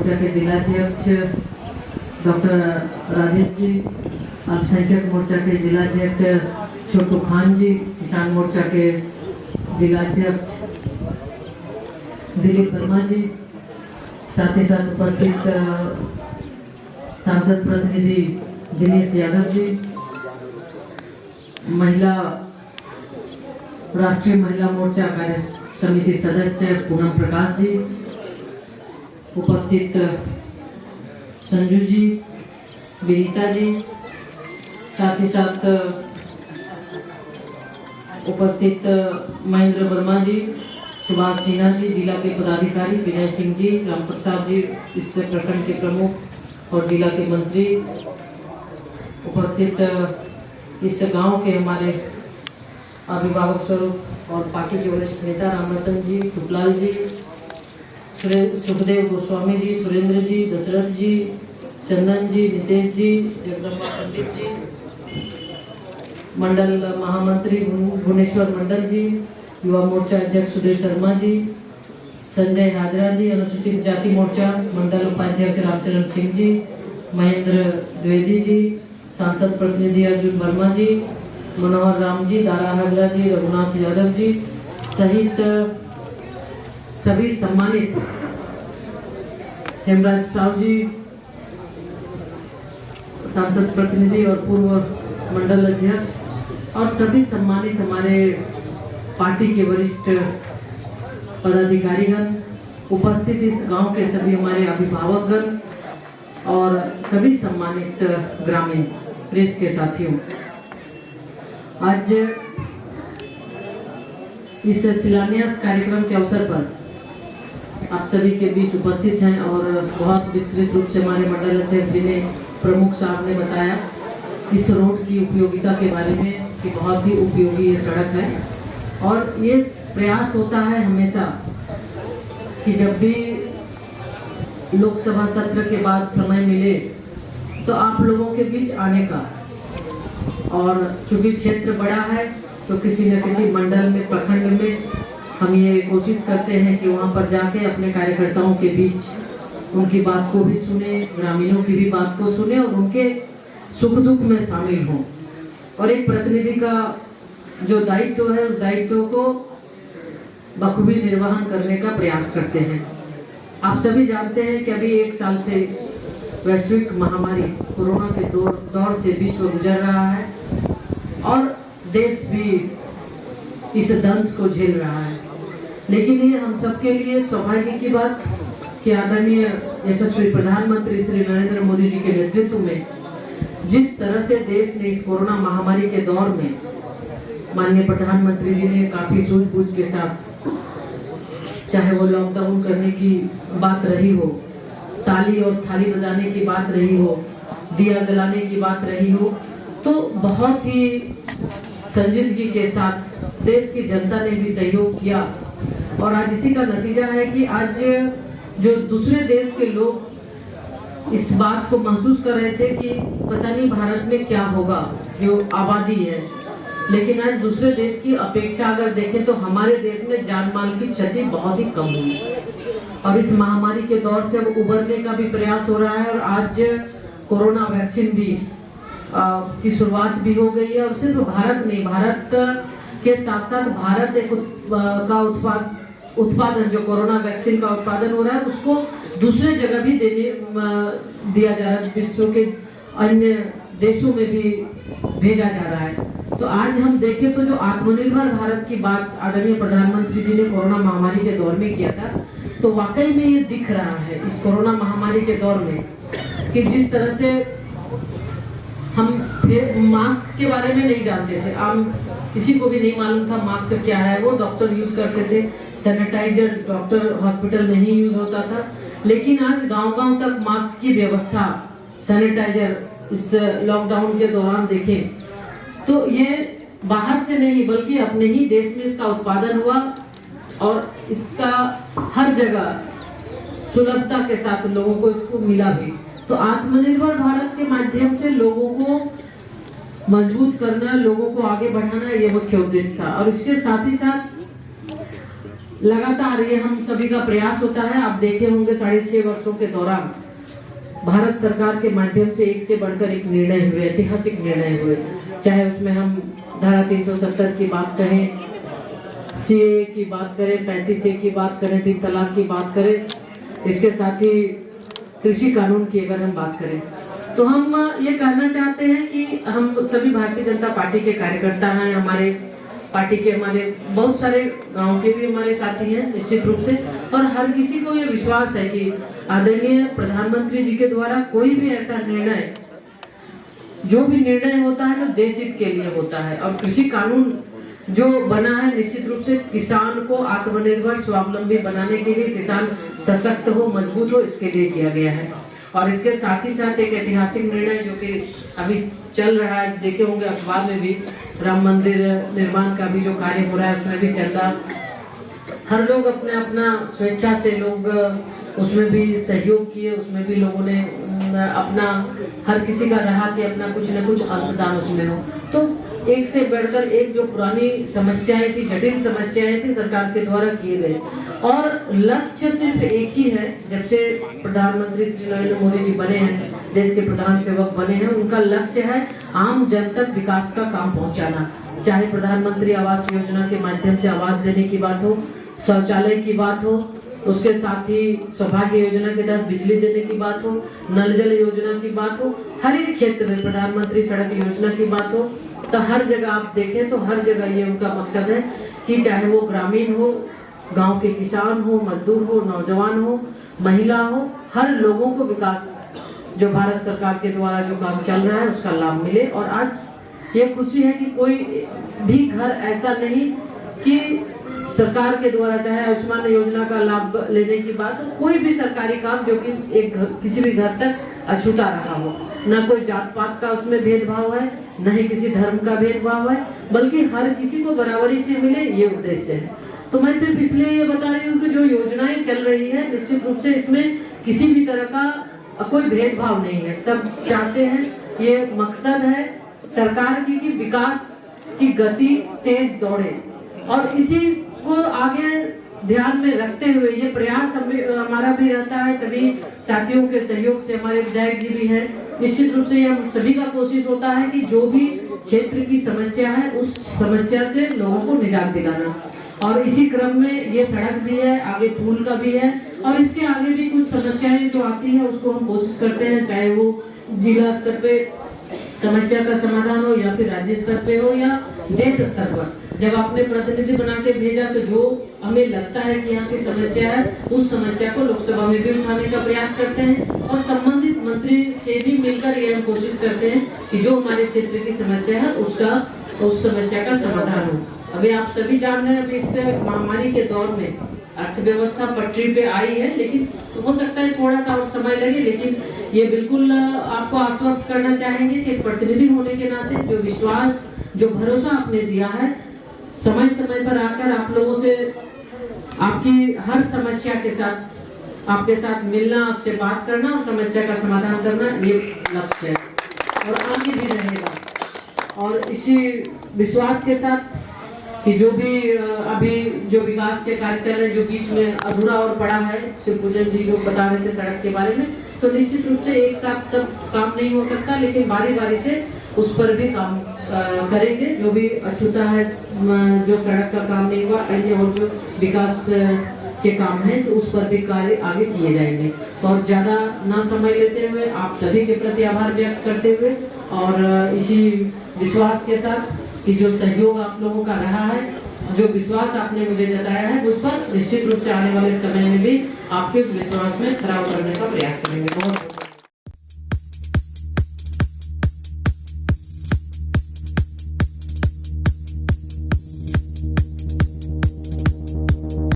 मोर्चा के जिलाध्यक्ष डॉक्टर राजेश जी, अल्पसंख्यक मोर्चा के जिलाध्यक्ष छोटू खान जी, किसान मोर्चा के जिलाध्यक्ष दिलीप वर्मा जी, साथ ही साथ उपस्थित सांसद प्रतिनिधि दिनेश यादव जी, राष्ट्रीय महिला मोर्चा कार्य समिति सदस्य पूनम प्रकाश जी, उपस्थित संजू जी, विनीता जी, साथ ही साथ उपस्थित महेंद्र वर्मा जी, सुभाष सिन्हा जी, जिला के पदाधिकारी विनय सिंह जी, राम प्रसाद जी, इस प्रखंड के प्रमुख और जिला के मंत्री, उपस्थित इस गांव के हमारे अभिभावक स्वरूप और पार्टी के वरिष्ठ नेता रामरतन जी, टुकलाल जी, सुखदेव गोस्वामी जी, सुरेंद्र जी, दशरथ जी, चंदन जी, नितेश जी, जगदम्बा पंडित जी, मंडल महामंत्री भुवनेश्वर मंडल जी, युवा मोर्चा अध्यक्ष सुधीर शर्मा जी, संजय हाजरा जी, अनुसूचित जाति मोर्चा मंडल उपाध्यक्ष रामचरण सिंह जी, महेंद्र द्विवेदी जी, सांसद प्रतिनिधि अर्जुन वर्मा जी, मनोहर राम जी, दारा हाजरा जी, रघुनाथ यादव जी सहित सभी सम्मानित, हेमराज साहू जी, सांसद प्रतिनिधि और पूर्व मंडल अध्यक्ष और सभी सम्मानित हमारे पार्टी के वरिष्ठ पदाधिकारीगण, उपस्थित इस गांव के सभी हमारे अभिभावकगण और सभी सम्मानित ग्रामीण प्रेस के साथियों, आज इस शिलान्यास कार्यक्रम के अवसर पर आप सभी के बीच उपस्थित हैं और बहुत विस्तृत रूप से हमारे मंडल अध्यक्ष जी ने, प्रमुख साहब ने बताया इस रोड की उपयोगिता के बारे में कि बहुत ही उपयोगी ये सड़क है। और ये प्रयास होता है हमेशा कि जब भी लोकसभा सत्र के बाद समय मिले तो आप लोगों के बीच आने का, और चूंकि क्षेत्र बड़ा है तो किसी न किसी मंडल में, प्रखंड में हम ये कोशिश करते हैं कि वहाँ पर जाके अपने कार्यकर्ताओं के बीच उनकी बात को भी सुने, ग्रामीणों की भी बात को सुने और उनके सुख दुख में शामिल हों। और एक प्रतिनिधि का जो दायित्व है उस दायित्व को बखूबी निर्वहन करने का प्रयास करते हैं। आप सभी जानते हैं कि अभी 1 साल से वैश्विक महामारी कोरोना के दौर से विश्व गुजर रहा है और देश भी इस दंश को झेल रहा है। लेकिन ये हम सबके लिए सौभाग्य की बात कि आदरणीय यशस्वी प्रधानमंत्री श्री नरेंद्र मोदी जी के नेतृत्व में जिस तरह से देश ने इस कोरोना महामारी के दौर में, माननीय प्रधानमंत्री जी ने काफी सूझबूझ के साथ, चाहे वो लॉकडाउन करने की बात रही हो, ताली और थाली बजाने की बात रही हो, दिया जलाने की बात रही हो, तो बहुत ही संजीदगी के साथ देश की जनता ने भी सहयोग किया। और आज इसी का नतीजा है कि आज जो दूसरे देश के लोग इस बात को महसूस कर रहे थे कि पता नहीं भारत में क्या होगा, जो आबादी है, लेकिन आज दूसरे देश की अपेक्षा अगर देखें तो हमारे देश में जान माल की क्षति बहुत ही कम हुई और इस महामारी के दौर से अब उबरने का भी प्रयास हो रहा है। और आज कोरोना वैक्सीन भी की शुरुआत भी हो गई है और सिर्फ भारत नहीं, भारत के साथ साथ भारत एक उत्पादन जो कोरोना वैक्सीन का उत्पादन हो रहा है उसको दूसरे जगह भी दिया जा रहा है, विश्व के अन्य देशों में भी भेजा जा रहा है। तो आज हम देखें तो जो आत्मनिर्भर भारत की बात आदरणीय प्रधानमंत्री जी ने कोरोना महामारी के दौर में किया था, तो वाकई में ये दिख रहा है इस कोरोना महामारी के दौर में कि जिस तरह से हम मास्क के बारे में नहीं जानते थे, आम किसी को भी नहीं मालूम था मास्क क्या है, वो डॉक्टर यूज करते थे, सैनिटाइजर डॉक्टर हॉस्पिटल में ही यूज होता था। लेकिन आज गांव-गांव तक मास्क की व्यवस्था, सैनिटाइजर इस लॉकडाउन के दौरान देखें तो ये बाहर से नहीं बल्कि अपने ही देश में इसका उत्पादन हुआ और इसका हर जगह सुलभता के साथ लोगों को इसको मिला भी। तो आत्मनिर्भर भारत के माध्यम से लोगों को मजबूत करना, लोगों को आगे बढ़ाना ये मुख्य उद्देश्य था। और इसके साथ ही साथ लगातार ये हम सभी का प्रयास होता है। आप देखे होंगे 6.5 वर्षों के दौरान भारत सरकार के माध्यम से एक से बढ़कर एक निर्णय हुए, ऐतिहासिक निर्णय हुए। चाहे उसमें हम धारा 370 की बात करें, सीए की बात करें, 35A की बात करें, 3 तलाक की बात करें, इसके साथ ही कृषि कानून की अगर हम बात करें, तो हम ये कहना चाहते हैं कि हम सभी भारतीय जनता पार्टी के कार्यकर्ता हैं। हमारे पार्टी के हमारे बहुत सारे गांव के भी हमारे साथी हैं निश्चित रूप से, और हर किसी को ये विश्वास है कि आदरणीय प्रधानमंत्री जी के द्वारा कोई भी ऐसा निर्णय, जो भी निर्णय होता है, जो देश हित के लिए होता है। और कृषि कानून जो बना है, निश्चित रूप से किसान को आत्मनिर्भर स्वावलंबी बनाने के लिए, किसान सशक्त हो, मजबूत हो, इसके लिए किया गया है। और इसके साथ ही साथ एक ऐतिहासिक निर्णय जो कि अभी चल रहा है, देखे होंगे अखबार में भी, राम मंदिर निर्माण का भी जो कार्य हो रहा है, उसमें भी चंदा हर लोग अपने अपना स्वेच्छा से लोग उसमें भी सहयोग किए, उसमें भी लोगों ने अपना, हर किसी का रहा कि अपना कुछ न कुछ अंशदान उसमें हो। तो एक से बढ़कर एक जो पुरानी समस्याएं थी, जटिल समस्याएं थी, सरकार के द्वारा किए गए। और लक्ष्य सिर्फ एक ही है, जब से प्रधानमंत्री श्री नरेंद्र मोदी जी बने हैं, देश के प्रधान सेवक बने हैं, उनका लक्ष्य है आम जन तक विकास का काम पहुंचाना। चाहे प्रधानमंत्री आवास योजना के माध्यम से आवास देने की बात हो, शौचालय की बात हो, उसके साथ ही सौभाग्य योजना के तहत बिजली देने की बात हो, नल जल योजना की बात हो, हर एक क्षेत्र में प्रधानमंत्री सड़क योजना की बात हो, तो हर जगह आप देखें तो हर जगह ये उनका मकसद है कि चाहे वो ग्रामीण हो, गांव के किसान हो, मजदूर हो, नौजवान हो, महिला हो, हर लोगों को विकास जो भारत सरकार के द्वारा जो काम चल रहा है उसका लाभ मिले। और आज ये खुशी है कि कोई भी घर ऐसा नहीं कि सरकार के द्वारा, चाहे आयुष्मान योजना का लाभ लेने की बात हो, कोई भी सरकारी काम जो कि एक किसी भी घर तक अछूता रहा हो, न कोई जात पात का उसमें भेदभाव है, न ही किसी धर्म का भेदभाव है, बल्कि हर किसी को बराबरी से मिले, ये उद्देश्य है। तो मैं सिर्फ इसलिए ये बता रही हूँ कि जो योजनाएं चल रही है, निश्चित रूप से इसमें किसी भी तरह का कोई भेदभाव नहीं है। सब चाहते हैं, ये मकसद है सरकार की कि विकास की गति तेज दौड़े, और इसी को आगे ध्यान में रखते हुए ये प्रयास हमारा भी रहता है। सभी साथियों के सहयोग से, हमारे विधायक जी भी हैं, निश्चित रूप से ये हम सभी का कोशिश होता है कि जो भी क्षेत्र की समस्या है, उस समस्या से लोगों को निजात दिलाना। और इसी क्रम में ये सड़क भी है, आगे पुल का भी है, और इसके आगे भी कुछ समस्याएं जो आती है उसको हम कोशिश करते हैं, चाहे वो जिला स्तर पे समस्या का समाधान हो, या फिर राज्य स्तर पे हो, या देश स्तर पर। जब आपने प्रतिनिधि बना के भेजा, तो जो हमें लगता है कि यहाँ की समस्या है, उस समस्या को लोकसभा में भी उठाने का प्रयास करते हैं, और संबंधित मंत्री से भी मिलकर ये हम कोशिश करते हैं कि जो हमारे क्षेत्र की समस्या है उस समस्या का समाधान हो। अभी आप सभी जान रहे हैं, अभी इस महामारी के दौर में अर्थव्यवस्था पटरी पे आई है, लेकिन हो सकता है थोड़ा सा और समय लगे, लेकिन ये बिल्कुल आपको आश्वस्त करना चाहेंगे कि प्रतिनिधि होने के नाते जो विश्वास, जो भरोसा आपने दिया है, समय समय पर आकर आप लोगों से आपकी हर समस्या के साथ, आपके साथ मिलना, आपसे बात करना और समस्या का समाधान करना, ये लक्ष्य है और आगे भी रहेगा। और इसी विश्वास के साथ कि जो भी अभी जो विकास के कार्य चल रहे हैं, जो बीच में अधूरा और पड़ा है, शिव पूजन जी लोग बता रहे थे सड़क के बारे में, तो निश्चित रूप से एक साथ सब काम नहीं हो सकता, लेकिन बारी बारी से उस पर भी काम करेंगे। जो भी अछूता है, जो सड़क का काम नहीं हुआ, अन्य और जो विकास के काम हैं, तो उस पर भी कार्य आगे किए जाएंगे। और ज़्यादा ना समय लेते हुए आप सभी के प्रति आभार व्यक्त करते हुए, और इसी विश्वास के साथ कि जो सहयोग आप लोगों का रहा है, जो विश्वास आपने मुझे जताया है, उस पर निश्चित रूप से आने वाले समय में भी आपके उस विश्वास में खरा उतरने का प्रयास करेंगे। बहुत